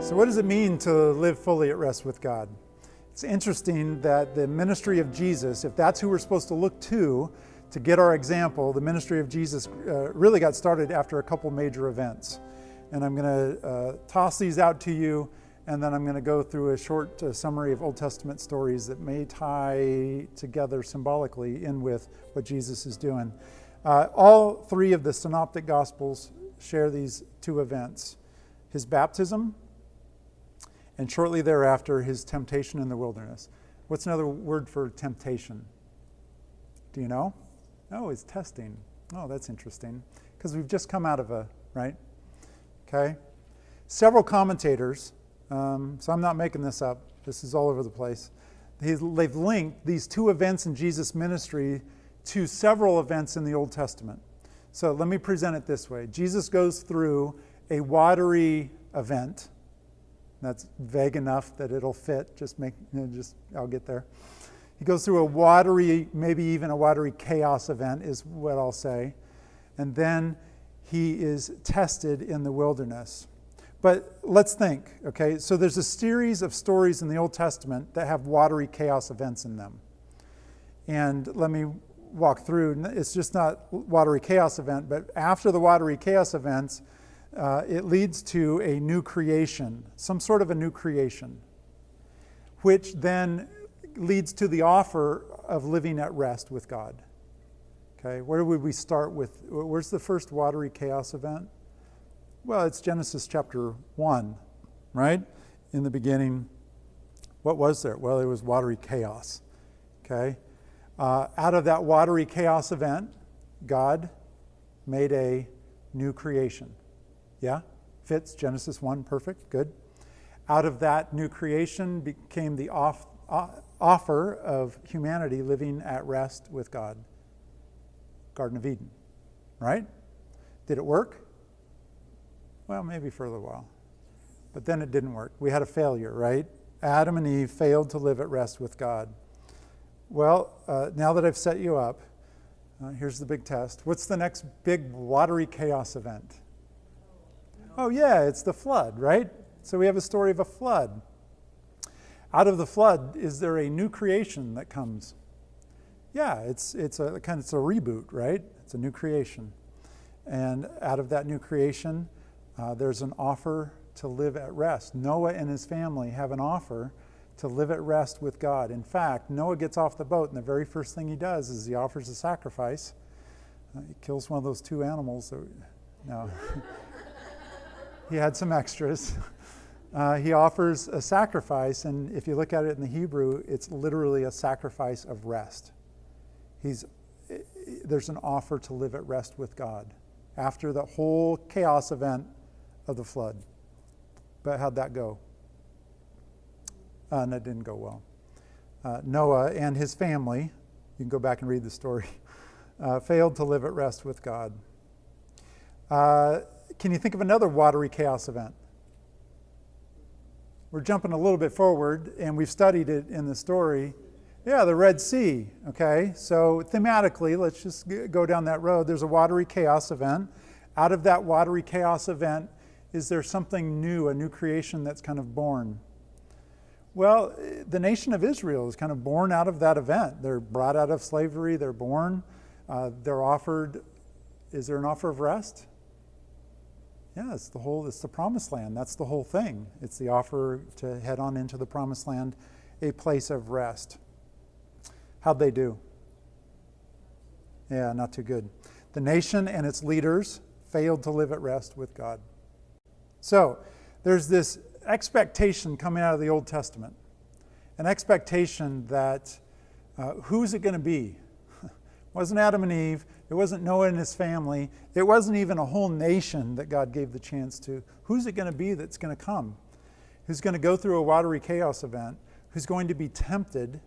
So what does it mean to live fully at rest with God? It's interesting that the ministry of Jesus, if that's who we're supposed to look to get our example, the ministry of Jesus really got started after a couple major events. And I'm going to toss these out to you, and then I'm going to go through a short summary of Old Testament stories that may tie together symbolically in with what Jesus is doing. All three of the synoptic gospels share these two events: his baptism, and shortly thereafter, his temptation in the wilderness. What's another word for temptation? Do you know? Oh, it's testing. Oh, that's interesting. Because we've just come out of right? Okay. Several commentators, so I'm not making this up. This is all over the place. They've linked these two events in Jesus' ministry to several events in the Old Testament. So let me present it this way. Jesus goes through a watery event. That's vague enough that it'll fit. I'll get there. He goes through a watery, maybe even a watery chaos event is what I'll say. And then he is tested in the wilderness. But let's think, okay? So there's a series of stories in the Old Testament that have watery chaos events in them. And let me walk through. It's just not watery chaos event, but after the watery chaos events, it leads to a new creation, some sort of a new creation, which then leads to the offer of living at rest with God. Okay, where would we start with? Where's the first watery chaos event? Well, it's Genesis chapter 1, right? In the beginning, what was there? Well, it was watery chaos. Okay, out of that watery chaos event, God made a new creation. Yeah, fits Genesis 1, perfect, good. Out of that new creation became the offer of humanity living at rest with God. Garden of Eden, right? Did it work? Well, maybe for a little while. But then it didn't work. We had a failure, right? Adam and Eve failed to live at rest with God. Well, now that I've set you up, here's the big test. What's the next big watery chaos event? Oh yeah, it's the flood, right? So we have a story of a flood. Out of the flood, is there a new creation that comes? Yeah, it's a reboot, right? It's a new creation. And out of that new creation, there's an offer to live at rest. Noah and his family have an offer to live at rest with God. In fact, Noah gets off the boat, and the very first thing he does is he offers a sacrifice. He kills one of those two animals. No. He had some extras. He offers a sacrifice, and if you look at it in the Hebrew, it's literally a sacrifice of rest. There's an offer to live at rest with God after the whole chaos event of the flood. But how'd that go? And that didn't go well. Noah and his family, you can go back and read the story, failed to live at rest with God. Can you think of another watery chaos event? We're jumping a little bit forward, and we've studied it in the story. Yeah, the Red Sea, okay? So thematically, let's just go down that road. There's a watery chaos event. Out of that watery chaos event, is there something new, a new creation that's kind of born? Well, the nation of Israel is kind of born out of that event. They're brought out of slavery, they're born, they're offered, is there an offer of rest? Yeah, it's the promised land. That's the whole thing. It's the offer to head on into the promised land, a place of rest. How'd they do? Yeah, not too good. The nation and its leaders failed to live at rest with God. So there's this expectation coming out of the Old Testament, an expectation that who's it going to be? It wasn't Adam and Eve. It wasn't Noah and his family. It wasn't even a whole nation that God gave the chance to. Who's it going to be that's going to come? Who's going to go through a watery chaos event? Who's going to be tempted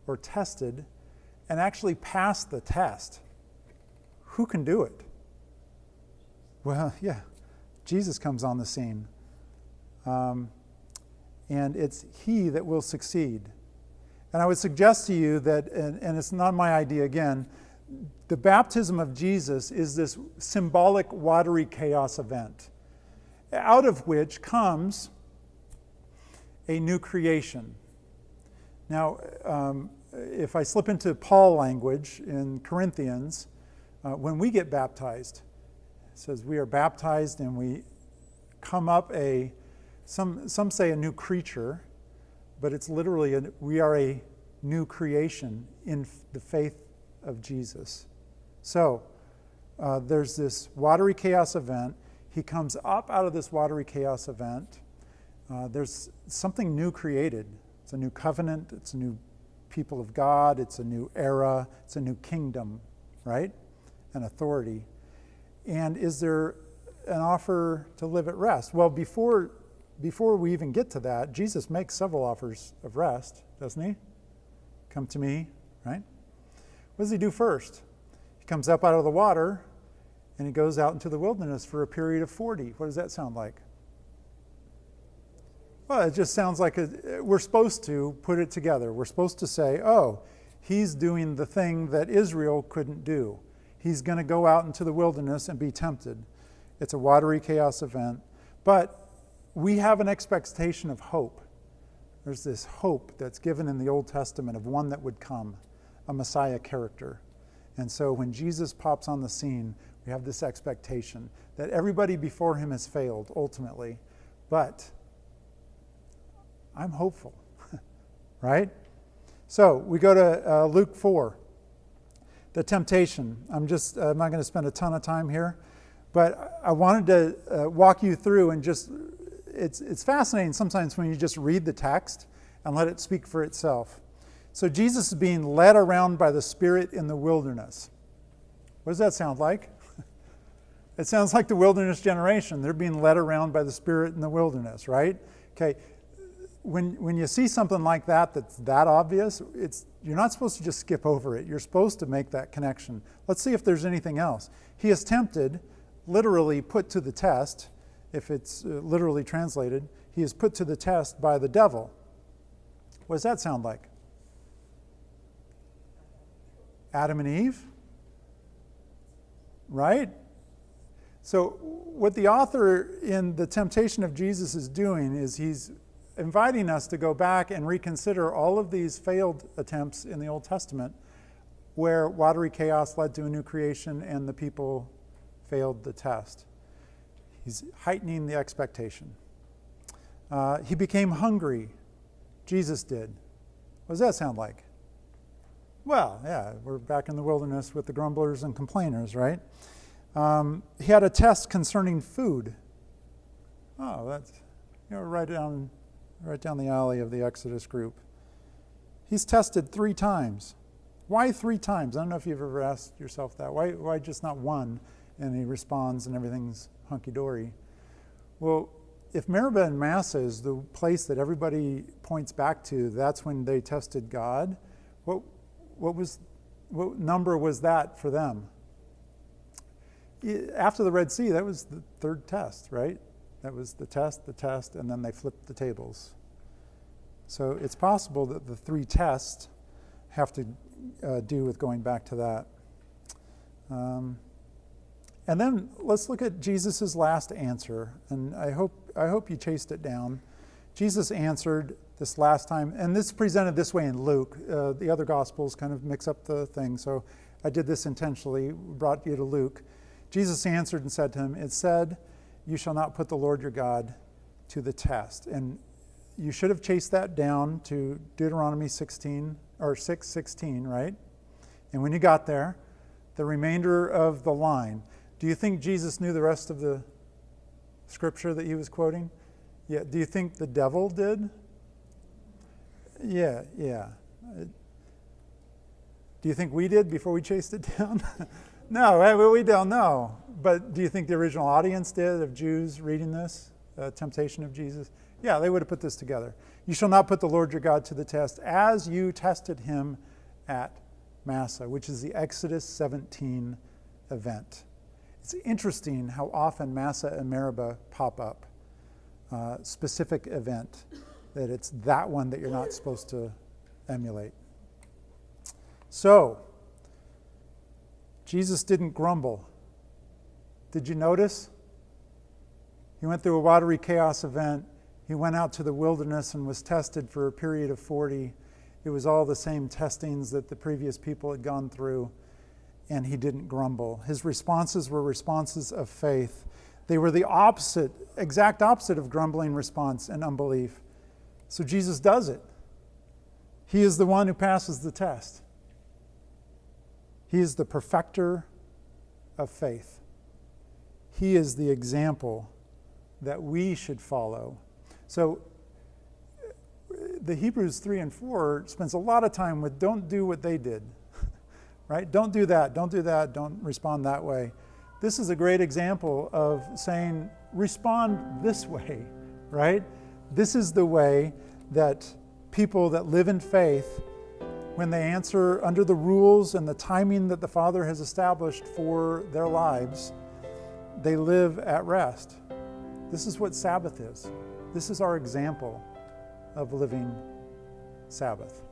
or tested and actually pass the test? Who can do it? Well, yeah, Jesus comes on the scene. And it's he that will succeed. And I would suggest to you that, and it's not my idea again, the baptism of Jesus is this symbolic watery chaos event, out of which comes a new creation. Now, if I slip into Paul language in Corinthians, when we get baptized, it says we are baptized and we come up some say a new creature, but it's literally we are a new creation in the faith of Jesus. So there's this watery chaos event. He comes up out of this watery chaos event. There's something new created. It's a new covenant. It's a new people of God. It's a new era. It's a new kingdom, right? An authority. And is there an offer to live at rest? Well, before we even get to that, Jesus makes several offers of rest, doesn't he? Come to me, right? What does he do first? He comes up out of the water and he goes out into the wilderness for a period of 40. What does that sound like? Well, it just sounds like we're supposed to put it together. We're supposed to say, oh, he's doing the thing that Israel couldn't do. He's going to go out into the wilderness and be tempted. It's a watery chaos event. But we have an expectation of hope. There's this hope that's given in the Old Testament of one that would come, a Messiah character. And so when Jesus pops on the scene, we have this expectation that everybody before him has failed ultimately. But I'm hopeful, right? So we go to Luke 4, the temptation. I'm not going to spend a ton of time here, but I wanted to walk you through and just, it's fascinating sometimes when you just read the text and let it speak for itself. So Jesus is being led around by the Spirit in the wilderness. What does that sound like? It sounds like the wilderness generation. They're being led around by the Spirit in the wilderness, right? Okay. When you see something like that that's that obvious, you're not supposed to just skip over it. You're supposed to make that connection. Let's see if there's anything else. He is tempted, literally put to the test, if it's literally translated. He is put to the test by the devil. What does that sound like? Adam and Eve? Right? So what the author in The Temptation of Jesus is doing is he's inviting us to go back and reconsider all of these failed attempts in the Old Testament where watery chaos led to a new creation and the people failed the test. He's heightening the expectation. He became hungry. Jesus did. What does that sound like? Well, yeah, we're back in the wilderness with the grumblers and complainers, right? He had a test concerning food. Oh, that's right down the alley of the Exodus group. He's tested 3 times. Why 3 times? I don't know if you've ever asked yourself that. Why just not one? And he responds and everything's hunky-dory. Well, if Meribah and Massa is the place that everybody points back to, that's when they tested God. What number was that for them? After the Red Sea, that was the 3rd test, right? That was the test, and then they flipped the tables. So it's possible that the 3 tests have to do with going back to that. And then let's look at Jesus' last answer. And I hope you chased it down. Jesus answered this last time, and this is presented this way in Luke. The other Gospels kind of mix up the thing, so I did this intentionally, brought you to Luke. Jesus answered and said to him, "It said, you shall not put the Lord your God to the test." And you should have chased that down to Deuteronomy 16, or 6:16, right? And when you got there, the remainder of the line. Do you think Jesus knew the rest of the scripture that he was quoting? Yeah. Do you think the devil did? Yeah. Do you think we did before we chased it down? No, we don't know. But do you think the original audience did of Jews reading this, temptation of Jesus? Yeah, they would have put this together. You shall not put the Lord your God to the test as you tested him at Massa, which is the Exodus 17 event. It's interesting how often Massa and Meribah pop up. Specific event, that it's that one that you're not supposed to emulate. So, Jesus didn't grumble. Did you notice? He went through a watery chaos event. He went out to the wilderness and was tested for a period of 40. It was all the same testings that the previous people had gone through, and he didn't grumble. His responses were responses of faith. They were the opposite, exact opposite of grumbling response and unbelief. So Jesus does it. He is the one who passes the test. He is the perfecter of faith. He is the example that we should follow. So the Hebrews 3 and 4 spends a lot of time with don't do what they did, right? Don't do that, don't respond that way. This is a great example of saying respond this way, right? This is the way that people that live in faith, when they answer under the rules and the timing that the Father has established for their lives, they live at rest. This is what Sabbath is. This is our example of living Sabbath.